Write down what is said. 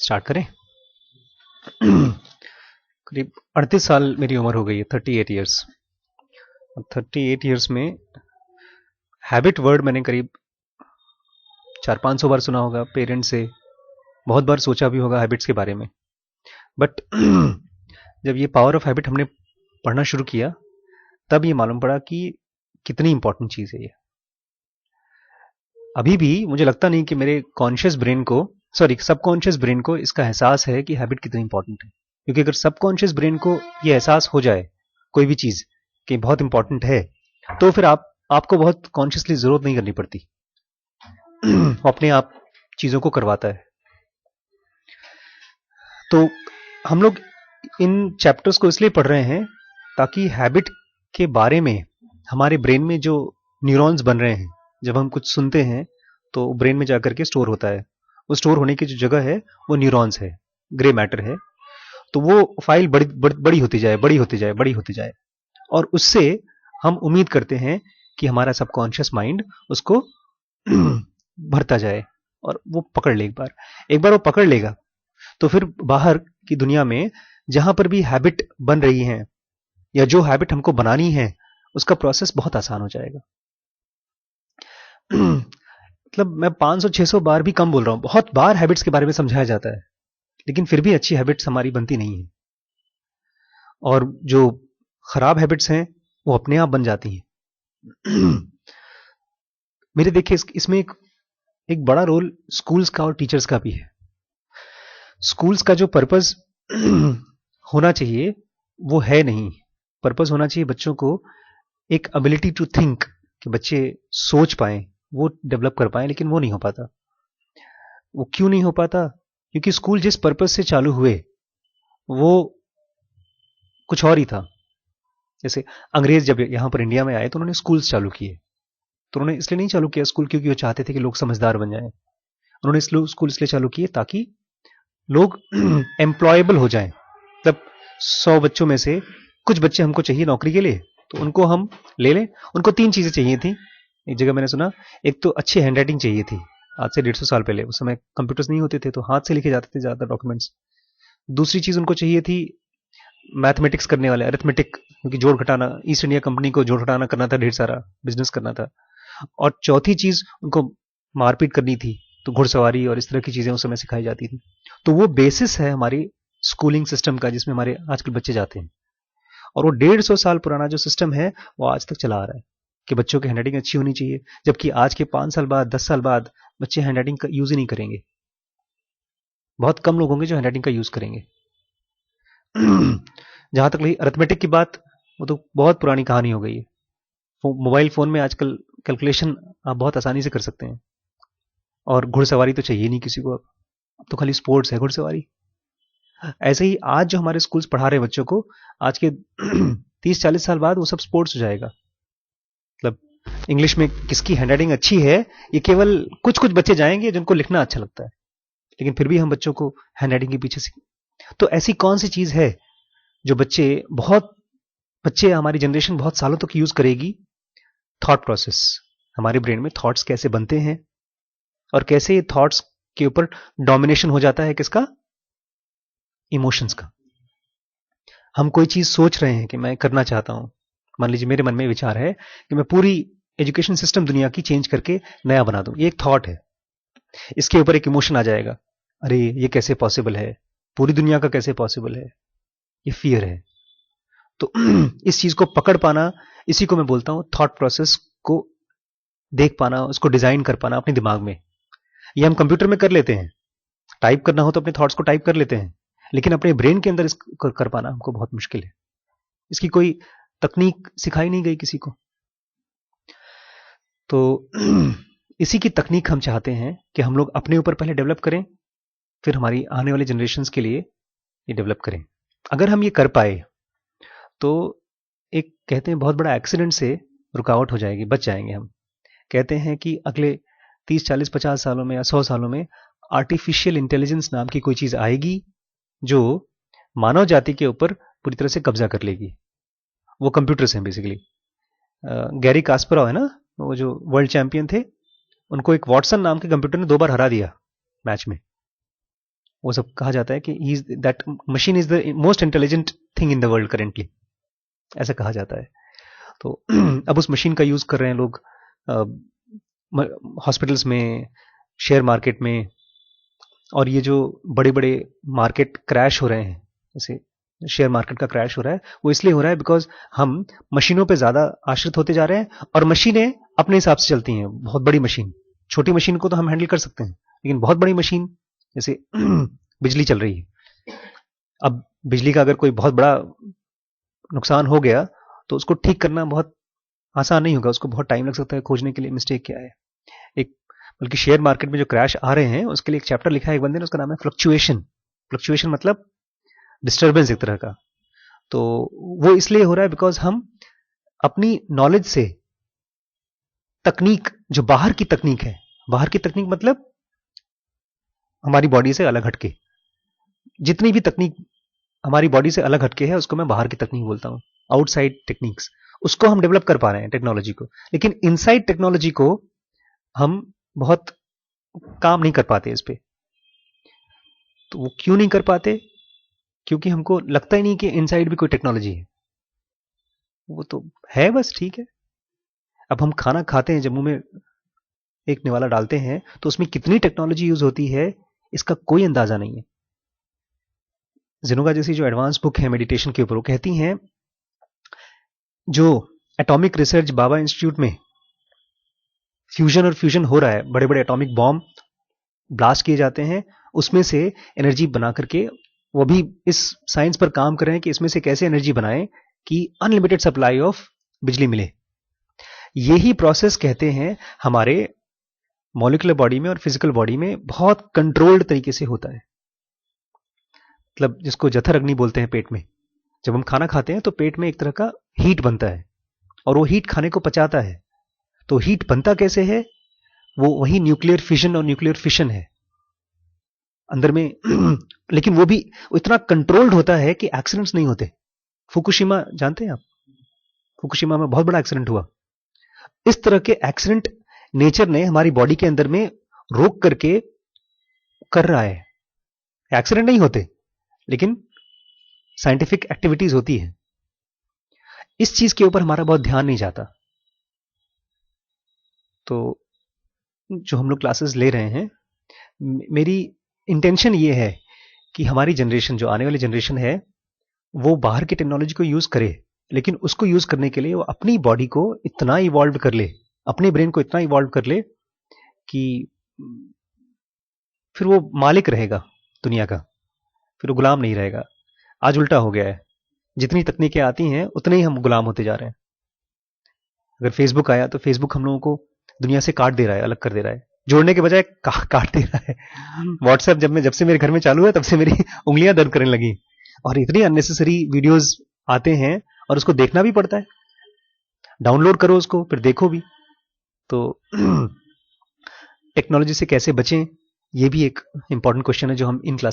Start करें। करीब 38 साल मेरी उम्र हो गई है, 38 ईयर्स। 38 ईयर्स में हैबिट वर्ड मैंने करीब 400-500 बार सुना होगा पेरेंट्स से, बहुत बार सोचा भी होगा हैबिट्स के बारे में। बट जब ये पावर ऑफ हैबिट हमने पढ़ना शुरू किया तब ये मालूम पड़ा कि कितनी इंपॉर्टेंट चीज़ है ये। अभी भी मुझे लगता नहीं कि मेरे कॉन्शियस ब्रेन को, सॉरी सबकॉन्शियस ब्रेन को इसका एहसास है कि हैबिट कितनी इंपॉर्टेंट है। क्योंकि अगर सबकॉन्शियस ब्रेन को ये एहसास हो जाए कोई भी चीज़ कि बहुत इंपॉर्टेंट है, तो फिर आपको बहुत कॉन्शियसली जरूरत नहीं करनी पड़ती। वो अपने आप चीज़ों को करवाता है। तो हम लोग इन चैप्टर्स को इसलिए पढ़ रहे हैं ताकि हैबिट के बारे में हमारे ब्रेन में जो न्यूरॉन्स बन रहे हैं, जब हम कुछ सुनते हैं तो ब्रेन में जाकर के स्टोर होता है। वो स्टोर होने की जो जगह है वो न्यूरॉन्स है, ग्रे मैटर है। तो वो फाइल बड़ी होती जाए, बड़ी होती जाए, बड़ी होती जाए, और उससे हम उम्मीद करते हैं कि हमारा सबकॉन्शियस माइंड उसको भरता जाए और वो पकड़ ले। एक बार वो पकड़ लेगा तो फिर बाहर की दुनिया में जहां पर भी हैबिट बन रही है या जो हैबिट हमको बनानी है उसका प्रोसेस बहुत आसान हो जाएगा। मतलब मैं 500-600 बार भी कम बोल रहा हूं। बहुत बार हैबिट्स के बारे में समझाया जाता है, लेकिन फिर भी अच्छी हैबिट्स हमारी बनती नहीं है, और जो खराब हैबिट्स हैं वो अपने आप बन जाती हैं। मेरे देखिए इसमें एक बड़ा रोल स्कूल्स का और टीचर्स का भी है। स्कूल्स का जो पर्पस होना चाहिए वो है नहीं। पर्पस होना चाहिए बच्चों को एक एबिलिटी टू थिंक, कि बच्चे सोच पाएं, वो डेवलप कर पाएं, लेकिन वो नहीं हो पाता। वो क्यों नहीं हो पाता? क्योंकि स्कूल जिस पर्पस से चालू हुए वो कुछ और ही था। जैसे अंग्रेज जब यहां पर इंडिया में आए तो उन्होंने स्कूल्स चालू किए, तो उन्होंने इसलिए नहीं चालू किया स्कूल क्योंकि वो चाहते थे कि लोग समझदार बन जाएं। उन्होंने स्कूल इसलिए चालू किए ताकि लोग एम्प्लॉयबल हो जाएं। मतलब 100 बच्चों में से कुछ बच्चे हमको चाहिए नौकरी के लिए, तो उनको हम ले लें। उनको 3 चीजें चाहिए थी। एक जगह मैंने सुना, एक तो अच्छी हैंड राइटिंग चाहिए थी। आज से 150 साल पहले, उस समय कंप्यूटर्स नहीं होते थे तो हाथ से लिखे जाते थे ज्यादा डॉक्यूमेंट्स। दूसरी चीज उनको चाहिए थी मैथमेटिक्स करने वाले, अरिथमेटिक, क्योंकि जोड़ घटाना, ईस्ट इंडिया कंपनी को जोड़ घटाना करना था, ढेर सारा बिजनेस करना था। और चौथी चीज उनको मारपीट करनी थी, तो घुड़सवारी और इस तरह की चीजें उस समय सिखाई जाती थी। तो वो बेसिस है हमारी स्कूलिंग सिस्टम का, जिसमें हमारे आजकल बच्चे जाते हैं। और वो 150 साल पुराना जो सिस्टम है वो आज तक चला आ रहा है कि बच्चों की हैंडराइटिंग अच्छी होनी चाहिए, जबकि आज के 5 साल बाद, 10 साल बाद बच्चे हैंडराइटिंग का यूज ही नहीं करेंगे। बहुत कम लोग होंगे जो हैंडराइटिंग का यूज करेंगे। जहां तक रही अरिथमेटिक की बात, वो तो बहुत पुरानी कहानी हो गई है। मोबाइल फोन में आजकल कैलकुलेशन आप बहुत आसानी से कर सकते हैं। और घुड़सवारी तो चाहिए नहीं किसी को, अब तो खाली स्पोर्ट्स है घुड़सवारी। ऐसे ही आज जो हमारे स्कूल्स पढ़ा रहे बच्चों को, आज के 30-40 साल बाद वो सब स्पोर्ट्स हो जाएगा। मतलब इंग्लिश में किसकी हैंडराइटिंग अच्छी है, ये केवल कुछ कुछ बच्चे जाएंगे जिनको लिखना अच्छा लगता है, लेकिन फिर भी हम बच्चों को हैंडराइटिंग के पीछे से। तो ऐसी कौन सी चीज है जो बच्चे हमारी जनरेशन बहुत सालों तक यूज करेगी? Thought process. हमारे ब्रेन में थॉट्स कैसे बनते हैं और कैसे ये थॉट्स के ऊपर डोमिनेशन हो जाता है किसका? इमोशंस का। हम कोई चीज सोच रहे हैं कि मैं करना चाहता हूं, मान लीजिए मेरे मन में विचार है कि मैं पूरी एजुकेशन सिस्टम दुनिया की चेंज करके नया बना दूं, ये एक थॉट है। इसके ऊपर एक इमोशन आ जाएगा, अरे ये कैसे पॉसिबल है, पूरी दुनिया का कैसे पॉसिबल है, ये फियर है। तो इस चीज को पकड़ पाना, इसी को मैं बोलता हूं थॉट प्रोसेस को देख पाना, उसको डिजाइन कर पाना अपने दिमाग में। ये हम कंप्यूटर में कर लेते हैं, टाइप करना हो तो अपने थॉट्स को टाइप कर लेते हैं, लेकिन अपने ब्रेन के अंदर इसको कर पाना हमको बहुत मुश्किल है। इसकी कोई तकनीक सिखाई नहीं गई किसी को। तो इसी की तकनीक हम चाहते हैं कि हम लोग अपने ऊपर पहले डेवलप करें, फिर हमारी आने वाली जनरेशन्स के लिए ये डेवलप करें। अगर हम ये कर पाए तो एक कहते हैं बहुत बड़ा एक्सीडेंट से रुकावट हो जाएगी, बच जाएंगे हम। कहते हैं कि अगले 30-40-50 सालों में या 100 सालों में आर्टिफिशियल इंटेलिजेंस नाम की कोई चीज आएगी जो मानव जाति के ऊपर पूरी तरह से कब्जा कर लेगी। वो कंप्यूटर्स हैं बेसिकली। गैरी कास्परोव है ना, वो जो वर्ल्ड चैंपियन थे, उनको एक वॉटसन नाम के कंप्यूटर ने 2 बार हरा दिया मैच में। वो सब कहा जाता है कि that machine is the most intelligent thing in the world currently, ऐसा कहा जाता है। तो अब उस मशीन का यूज कर रहे हैं लोग हॉस्पिटल्स में, शेयर मार्केट में, और ये जो बड़े बड़े मार्केट क्रैश हो रहे हैं, जैसे शेयर मार्केट का क्रैश हो रहा है, वो इसलिए हो रहा है बिकॉज हम मशीनों पे ज्यादा आश्रित होते जा रहे हैं, और मशीनें अपने हिसाब से चलती हैं। बहुत बड़ी मशीन, छोटी मशीन को तो हम हैंडल कर सकते हैं, लेकिन बहुत बड़ी मशीन जैसे बिजली चल रही है, अब बिजली का अगर कोई बहुत बड़ा नुकसान हो गया तो उसको ठीक करना बहुत आसान नहीं होगा, उसको बहुत टाइम लग सकता है खोजने के लिए मिस्टेक क्या है। एक बल्कि शेयर मार्केट में जो क्रैश आ रहे हैं उसके लिए एक चैप्टर लिखा है एक बंदे ने, उसका नाम है फ्लक्चुएशन। फ्लक्चुएशन मतलब डिस्टर्बेंस एक तरह का। तो वो इसलिए हो रहा है बिकॉज हम अपनी नॉलेज से तकनीक, जो बाहर की तकनीक है, बाहर की तकनीक मतलब हमारी बॉडी से अलग हटके, जितनी भी तकनीक हमारी बॉडी से अलग हटके है उसको मैं बाहर की तकनीक बोलता हूं, आउटसाइड टेक्निक्स। उसको हम डेवलप कर पा रहे हैं टेक्नोलॉजी को, लेकिन इनसाइड टेक्नोलॉजी को हम बहुत काम नहीं कर पाते इस पे। तो वो क्यों नहीं कर पाते? क्योंकि हमको लगता ही नहीं कि इनसाइड भी कोई टेक्नोलॉजी है। वो तो है बस, ठीक है। अब हम खाना खाते हैं, जब मुंह में एक निवाला डालते हैं तो उसमें कितनी टेक्नोलॉजी यूज होती है इसका कोई अंदाजा नहीं है। जिनोगा जैसी जो एडवांस बुक है मेडिटेशन के ऊपर, वो कहती हैं जो एटॉमिक रिसर्च बाबा इंस्टीट्यूट में फ्यूजन और फ्यूजन हो रहा है, बड़े बड़े एटॉमिक बॉम्ब ब्लास्ट किए जाते हैं, उसमें से एनर्जी बना करके वो भी इस साइंस पर काम कर रहे हैं कि इसमें से कैसे एनर्जी बनाएं कि अनलिमिटेड सप्लाई ऑफ बिजली मिले। यही प्रोसेस कहते हैं हमारे मॉलिक्यूलर बॉडी में और फिजिकल बॉडी में बहुत कंट्रोल्ड तरीके से होता है। मतलब जिसको जठर अग्नि बोलते हैं पेट में, जब हम खाना खाते हैं तो पेट में एक तरह का हीट बनता है और वो हीट खाने को पचाता है। तो हीट बनता कैसे है? वो वही न्यूक्लियर फिजन और न्यूक्लियर फिशन है अंदर में लेकिन वो भी इतना कंट्रोल्ड होता है कि एक्सीडेंट्स नहीं होते। फुकुशिमा जानते हैं आप? फुकुशिमा में बहुत बड़ा एक्सीडेंट हुआ। इस तरह के एक्सीडेंट नेचर ने हमारी बॉडी के अंदर में रोक करके कर रहा है। एक्सीडेंट नहीं होते लेकिन साइंटिफिक एक्टिविटीज होती है। इस चीज के ऊपर हमारा बहुत ध्यान नहीं जाता। तो जो हम लोग क्लासेस ले रहे हैं, मेरी इंटेंशन ये है कि हमारी जनरेशन, जो आने वाली जनरेशन है, वो बाहर की टेक्नोलॉजी को यूज करे, लेकिन उसको यूज करने के लिए वो अपनी बॉडी को इतना इवॉल्व कर ले, अपने ब्रेन को इतना इवॉल्व कर ले कि फिर वो मालिक रहेगा दुनिया का, फिर वो गुलाम नहीं रहेगा। आज उल्टा हो गया है, जितनी तकनीकें आती हैं उतने ही हम गुलाम होते जा रहे हैं। अगर फेसबुक आया तो फेसबुक हम लोगों को दुनिया से काट दे रहा है, अलग कर दे रहा है, जोड़ने के बजाय काट दे रहा है। व्हाट्सएप जब से मेरे घर में चालू है तब से मेरी उंगलियां दर्द करने लगी, और इतनी अननेसेसरी वीडियोस आते हैं और उसको देखना भी पड़ता है। डाउनलोड करो उसको, फिर देखो भी। तो टेक्नोलॉजी से कैसे बचें, ये भी एक इंपॉर्टेंट क्वेश्चन है जो हम इन क्लास